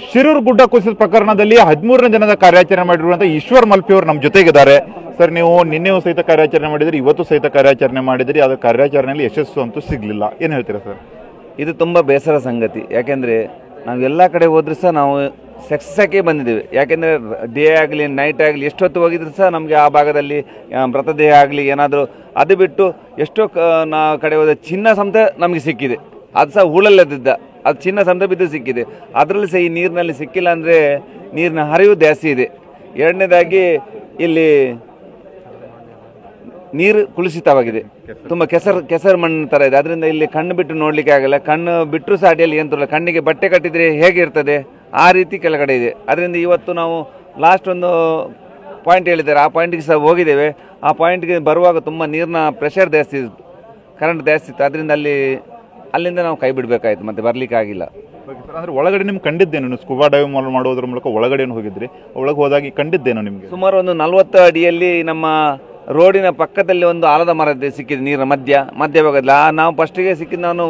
ಶಿರೂರು ಗುಡ್ಡ ಕುಸಿದ ಪ್ರಕರಣದಲ್ಲಿ 13ನೇ ದಿನದ ಕಾರ್ಯಾಚರಣೆ ಮಾಡಿರುವಂತಹ ಈಶ್ವರ್ ಮಲ್ಪಿ ಅವರು ನಮ್ಮ ಜೊತೆಗಿದ್ದಾರೆ. ಸರ್, ನೀವು ನಿನ್ನೆಯೂ ಸಹಿತ ಕಾರ್ಯಾಚರಣೆ ಮಾಡಿದ್ರಿ, ಇವತ್ತು ಸಹಿತ ಕಾರ್ಯಾಚರಣೆ ಮಾಡಿದ್ರಿ, ಅದರ ಕಾರ್ಯಾಚರಣೆಯಲ್ಲಿ ಯಶಸ್ಸು ಅಂತೂ ಸಿಗಲಿಲ್ಲ. ಏನು ಹೇಳ್ತೀರಾ ಸರ್? ಇದು ತುಂಬ ಬೇಸರ ಸಂಗತಿ. ಯಾಕೆಂದರೆ ನಾವು ಎಲ್ಲ ಕಡೆ ಹೋದ್ರೂ ಸಹ ನಾವು ಸಕ್ಸಸ್ ಆಗಿ ಬಂದಿದ್ದೇವೆ. ಯಾಕೆಂದರೆ ಡೇ ಆಗಲಿ ನೈಟ್ ಆಗಲಿ ಎಷ್ಟೊತ್ತು ಹೋಗಿದ್ರು ಸಹ ನಮಗೆ ಆ ಭಾಗದಲ್ಲಿ ಮೃತದೇಹ ಆಗಲಿ ಏನಾದರೂ ಅದು ಬಿಟ್ಟು ಎಷ್ಟೋ ಕಡೆ ಹೋದ ಚಿನ್ನ ಸಮೇತ ನಮಗೆ ಸಿಕ್ಕಿದೆ. ಅದು ಸಹ ಹೂಳಲ್ಲದಿದ್ದ ಅದು ಚಿನ್ನ ಸಮೇತ ಬಿದ್ದು ಸಿಕ್ಕಿದೆ. ಅದರಲ್ಲಿ ಸಹ ಈ ನೀರಿನಲ್ಲಿ ಸಿಕ್ಕಿಲ್ಲ ಅಂದರೆ ನೀರಿನ ಹರಿವು ಜಾಸ್ತಿ ಇದೆ. ಎರಡನೇದಾಗಿ ಇಲ್ಲಿ ನೀರು ಕುಲುಷಿತವಾಗಿದೆ, ತುಂಬ ಕೆಸರು ಮಣ್ಣು ಥರ ಇದೆ. ಅದರಿಂದ ಇಲ್ಲಿ ಕಣ್ಣು ಬಿಟ್ಟು ನೋಡಲಿಕ್ಕೆ ಆಗಲ್ಲ. ಕಣ್ಣು ಬಿಟ್ಟರು ಸಹ ಅಡಿಯಲ್ಲಿ ಯಂತ್ರ, ಕಣ್ಣಿಗೆ ಬಟ್ಟೆ ಕಟ್ಟಿದರೆ ಹೇಗಿರ್ತದೆ ಆ ರೀತಿ ಕೆಳಗಡೆ ಇದೆ. ಅದರಿಂದ ಇವತ್ತು ನಾವು ಲಾಸ್ಟ್ ಒಂದು ಪಾಯಿಂಟ್ ಹೇಳಿದ್ದಾರೆ, ಆ ಪಾಯಿಂಟಿಗೆ ಸಹ ಹೋಗಿದ್ದೇವೆ. ಆ ಪಾಯಿಂಟ್ಗೆ ಬರುವಾಗ ತುಂಬ ನೀರಿನ ಪ್ರೆಷರ್ ಜಾಸ್ತಿ ಇತ್ತು, ಕರೆಂಟ್ ಜಾಸ್ತಿ ಇತ್ತು. ಅದರಿಂದ ಅಲ್ಲಿಂದ ನಾವು ಕೈ ಬಿಡಬೇಕಾಯ್ತು, ಮತ್ತೆ ಬರಲಿಕ್ಕೆ ಆಗಿಲ್ಲ. ಅಂದರೆ ಒಳಗಡೆ ನಿಮ್ಗೆ ಕಂಡಿದ್ದೇನು? ಸ್ಕೂಬಾ ಡೈವಿಂಗ್ ಮಾಡೋದ್ರ ಮೂಲಕ ಒಳಗಡೆ ಹೋಗಿದ್ರಿ, ಒಳಗೆ ಹೋದಾಗಿ ಕಂಡಿದ್ದೇನು ನಿಮಗೆ? ಸುಮಾರು ಒಂದು 40 ಅಡಿಯಲ್ಲಿ ನಮ್ಮ ರೋಡಿನ ಪಕ್ಕದಲ್ಲಿ ಒಂದು ಆಲದ ಮರ ಸಿಕ್ಕಿದೆ, ನೀರಿನ ಮಧ್ಯಭಾಗದಲ್ಲಿ. ನಾವು ಫಸ್ಟಿಗೆ ಸಿಕ್ಕಿದ್ದು ನಾನು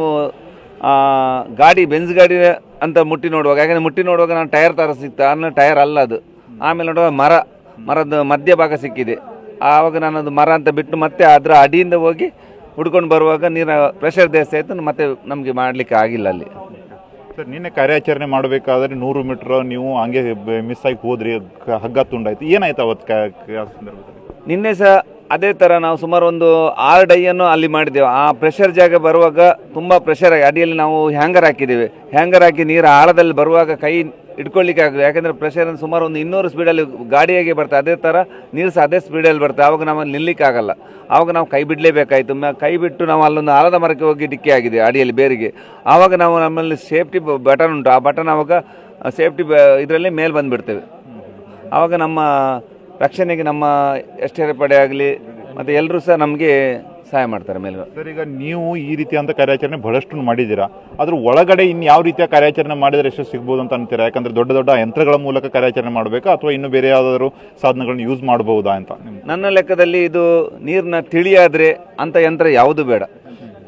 ಗಾಡಿ ಬೆಂಜ್ ಗಾಡಿ ಅಂತ ಮುಟ್ಟಿ ನೋಡುವಾಗ, ಯಾಕೆಂದರೆ ಮುಟ್ಟಿ ನೋಡುವಾಗ ನಾನು ಟೈರ್ ಥರ ಸಿಕ್ತು, ಅನ್ನೋ ಟೈರ್ ಅಲ್ಲ ಅದು. ಆಮೇಲೆ ನೋಡುವಾಗ ಮರದ ಮಧ್ಯಭಾಗ ಸಿಕ್ಕಿದೆ. ಆವಾಗ ನಾನು ಅದು ಮರ ಅಂತ ಬಿಟ್ಟು ಮತ್ತೆ ಅದರ ಅಡಿಯಿಂದ ಹೋಗಿ ಹುಡ್ಕೊಂಡು ಬರುವಾಗ ನೀರಿನ ಪ್ರೆಷರ್ ಜಾಸ್ತಿ ಆಯಿತು, ಮತ್ತೆ ನಮಗೆ ಮಾಡಲಿಕ್ಕೆ ಆಗಿಲ್ಲ ಅಲ್ಲಿ. ಸರ್, ನಿನ್ನೆ ಕಾರ್ಯಾಚರಣೆ ಮಾಡಬೇಕಾದ್ರೆ 100 ಮೀಟರ್ ನೀವು ಹಂಗೆ ಮಿಸ್ ಆಗಿ ಹೋದ್ರಿ, ಹಗ್ಗ ತುಂಡಾಯ್ತು, ಏನಾಯ್ತು ಅವತ್ತು ಸಂದರ್ಭದಲ್ಲಿ? ನಿನ್ನೆ ಸಹ ಅದೇ ಥರ ನಾವು ಸುಮಾರು ಒಂದು 6 ಡೈಯನ್ನು ಅಲ್ಲಿ ಮಾಡಿದ್ದೇವೆ. ಆ ಪ್ರೆಷರ್ ಜಾಗ ಬರುವಾಗ ತುಂಬ ಪ್ರೆಷರ್ ಆಗಿ ಅಡಿಯಲ್ಲಿ ನಾವು ಹ್ಯಾಂಗರ್ ಹಾಕಿದ್ದೇವೆ. ಹ್ಯಾಂಗರ್ ಹಾಕಿ ನೀರು ಆಳದಲ್ಲಿ ಬರುವಾಗ ಕೈ ಇಟ್ಕೊಳ್ಳಿಕ್ಕೆ ಆಗುತ್ತೆ. ಯಾಕೆಂದರೆ ಪ್ರೆಷರ್ ಸುಮಾರು ಒಂದು 200 ಸ್ಪೀಡಲ್ಲಿ ಗಾಡಿಯಾಗೆ ಬರ್ತದೆ, ಅದೇ ಥರ ನೀರು ಸಹ ಅದೇ ಸ್ಪೀಡಲ್ಲಿ ಬರ್ತದೆ. ಆವಾಗ ನಾವು ನಿಲ್ಲಕ್ಕೆ ಆಗಲ್ಲ, ಆವಾಗ ನಾವು ಕೈ ಬಿಡಲೇಬೇಕಾಯಿತು. ಕೈ ಬಿಟ್ಟು ನಾವು ಅಲ್ಲೊಂದು ಆಲದ ಮರಕ್ಕೆ ಹೋಗಿ ಡಿಕ್ಕಿ ಆಗಿದೆ ಅಡಿಯಲ್ಲಿ ಬೇರಿಗೆ. ಆವಾಗ ನಾವು ನಮ್ಮಲ್ಲಿ ಸೇಫ್ಟಿ ಬಟನ್ ಉಂಟು, ಆ ಬಟನ್ ಆವಾಗ ಸೇಫ್ಟಿ ಇದರಲ್ಲಿ ಮೇಲೆ ಬಂದುಬಿಡ್ತೇವೆ. ಆವಾಗ ನಮ್ಮ ರಕ್ಷಣೆಗೆ ನಮ್ಮ ಎಸ್ಟೇಟ್ ಪಡೆ ಆಗಲಿ ಮತ್ತು ಎಲ್ಲರೂ ಸಹ ನಮಗೆ ಸಹಾಯ ಮಾಡ್ತಾರೆ ಮೇಲೆ. ಸರ್, ಈಗ ನೀವು ಈ ರೀತಿಯಾದ ಕಾರ್ಯಾಚರಣೆ ಬಹಳಷ್ಟು ಮಾಡಿದ್ದೀರಾ, ಅದ್ರ ಒಳಗಡೆ ಇನ್ನು ಯಾವ ರೀತಿಯ ಕಾರ್ಯಾಚರಣೆ ಮಾಡಿದರೆ ಎಷ್ಟು ಸಿಗ್ಬೋದು ಅಂತ ಅಂತೀರಾ? ಯಾಕಂದರೆ ದೊಡ್ಡ ದೊಡ್ಡ ಯಂತ್ರಗಳ ಮೂಲಕ ಕಾರ್ಯಾಚರಣೆ ಮಾಡಬೇಕಾ ಅಥವಾ ಇನ್ನು ಬೇರೆ ಯಾವುದಾದ್ರು ಸಾಧನಗಳನ್ನ ಯೂಸ್ ಮಾಡಬಹುದಾ ಅಂತ? ನನ್ನ ಲೆಕ್ಕದಲ್ಲಿ ಇದು ನೀರಿನ ತಿಳಿಯಾದರೆ ಅಂಥ ಯಂತ್ರ ಯಾವುದು ಬೇಡ.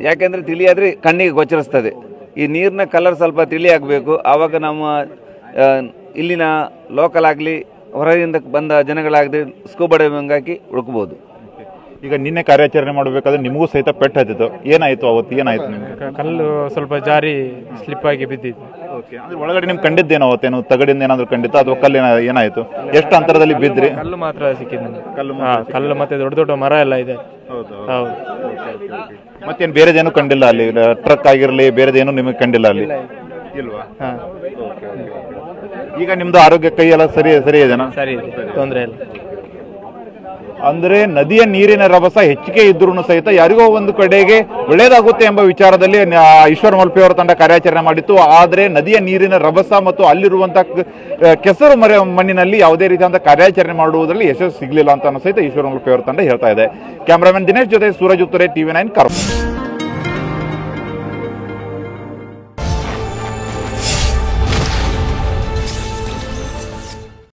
ಯಾಕೆಂದರೆ ತಿಳಿಯಾದರೆ ಕಣ್ಣಿಗೆ ಗೋಚರಿಸ್ತದೆ. ಈ ನೀರಿನ ಕಲರ್ ಸ್ವಲ್ಪ ತಿಳಿ ಆಗಬೇಕು, ಆವಾಗ ನಮ್ಮ ಇಲ್ಲಿನ ಲೋಕಲ್ ಆಗಲಿ ಹೊರಗಿಂದ ಬಂದ ಜನಗಳಾಗದೆ ಸ್ಕೂಬಾ ಡೈವಿಂಗ್ ಹಾಕಿ ಹುಡುಕಬಹುದು. ಈಗ ನಿನ್ನೆ ಕಾರ್ಯಾಚರಣೆ ಮಾಡಬೇಕಾದ್ರೆ ನಿಮಗೂ ಸಹಿತ ಪೆಟ್ಟು ಹತ್ತಿತ್ತು, ಏನಾಯ್ತು ಅವತ್ತು? ಏನಾಯ್ತು ನಿಮ್ಗೆ? ಕಲ್ಲು ಸ್ವಲ್ಪ ಜಾರಿ ಸ್ಲಿಪ್ ಆಗಿ ಬಿದ್ದಿತ್ತು. ಅಂದ್ರೆ ಒಳಗಡೆ ನಿಮ್ಗೆ ಕಂಡಿದ್ದೇನೋ ಅವತ್ತೇನು ತಗಡಿಂದ ಏನಾದ್ರು ಕಂಡಿತ್ತು ಅಥವಾ ಕಲ್ಲು ಏನಾಯ್ತು? ಎಷ್ಟು ಅಂತರದಲ್ಲಿ ಬಿದ್ರಿ? ಕಲ್ಲು ಮಾತ್ರ ಸಿಕ್ಕಿದ್ದು ನಮ್ಗೆ. ಕಲ್ಲು ಮತ್ತೆ ದೊಡ್ಡ ದೊಡ್ಡ ಮರ ಎಲ್ಲ ಇದೆ. ಹೌದು. ಮತ್ತೇನು ಬೇರೆದೇನು ಕಂಡಿಲ್ಲ ಅಲ್ಲಿ? ಟ್ರಕ್ ಆಗಿರಲಿ ಬೇರೆದೇನು ನಿಮಗೆ ಕಂಡಿಲ್ಲ ಅಲ್ಲಿ? ಇಲ್ವಾ? ಈಗ ನಿಮ್ದು ಆರೋಗ್ಯ ಕೈ ಎಲ್ಲ ಸರಿ ಇದೆನಾ? ಸರಿ ಇದೆ, ತೊಂದರೆ ಇಲ್ಲ. ಅಂದ್ರೆ ನದಿಯ ನೀರಿನ ರಭಸ ಹೆಚ್ಚಿಗೆ ಇದ್ರೂ ಸಹಿತ ಯಾರಿಗೋ ಒಂದು ಕಡೆಗೆ ಒಳ್ಳೇದಾಗುತ್ತೆ ಎಂಬ ವಿಚಾರದಲ್ಲಿ ಈಶ್ವರ್ ಮಲ್ಪಿ ಅವರ ತಂಡ ಕಾರ್ಯಾಚರಣೆ ಮಾಡಿತ್ತು. ಆದರೆ ನದಿಯ ನೀರಿನ ರಭಸ ಮತ್ತು ಅಲ್ಲಿರುವಂತಹ ಕೆಸರು ಮಣ್ಣಿನಲ್ಲಿ ಯಾವುದೇ ರೀತಿಯಾದ ಕಾರ್ಯಾಚರಣೆ ಮಾಡುವುದರಲ್ಲಿ ಯಶಸ್ಸು ಸಿಗಲಿಲ್ಲ ಅಂತ ಸಹಿತ ಈಶ್ವರ್ ಮಲ್ಪಿ ಅವರ ತಂಡ ಹೇಳ್ತಾ ಇದೆ. ಕ್ಯಾಮರಾಮನ್ ದಿನೇಶ್ ಜೊತೆ ಸೂರಜ್ ಉತ್ತರೆ, TV9 ಕರ್ನಾಟಕ.